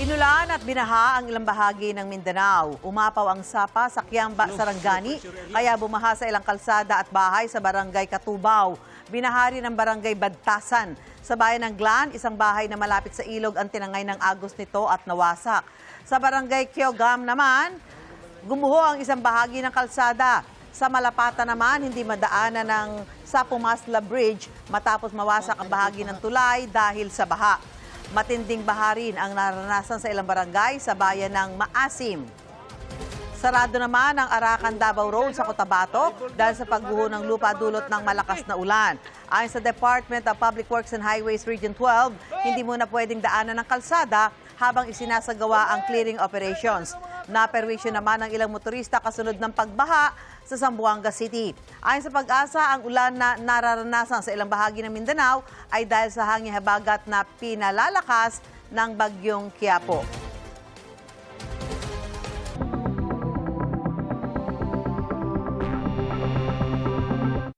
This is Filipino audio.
Inulan at binaha ang ilang bahagi ng Mindanao. Umapaw ang sapa sa Kiamba, Sarangani, kaya bumaha sa ilang kalsada at bahay sa barangay Katubaw. Binaha rin ang barangay Badtasan. Sa bayan ng Glan, isang bahay na malapit sa ilog ang tinangay ng agos nito at nawasak. Sa barangay Kiogam naman, gumuho ang isang bahagi ng kalsada. Sa Malapatan naman, hindi madaanan ng Sapumasla Bridge matapos mawasak ang bahagi ng tulay dahil sa baha. Matinding baha rin ang naranasan sa ilang barangay sa bayan ng Maasim. Sarado naman ang Arakan-Davao Road sa Cotabato dahil sa pagguho ng lupa dulot ng malakas na ulan. Ayon sa Department of Public Works and Highways Region 12, hindi muna pwedeng daanan ng kalsada habang isinasagawa ang clearing operations. Naperwisyo naman ang ilang motorista kasunod ng pagbaha sa Zamboanga City. Ayon sa Pag-asa, ang ulan na nararanasan sa ilang bahagi ng Mindanao ay dahil sa hangin habagat na pinalalakas ng bagyong Quiapo.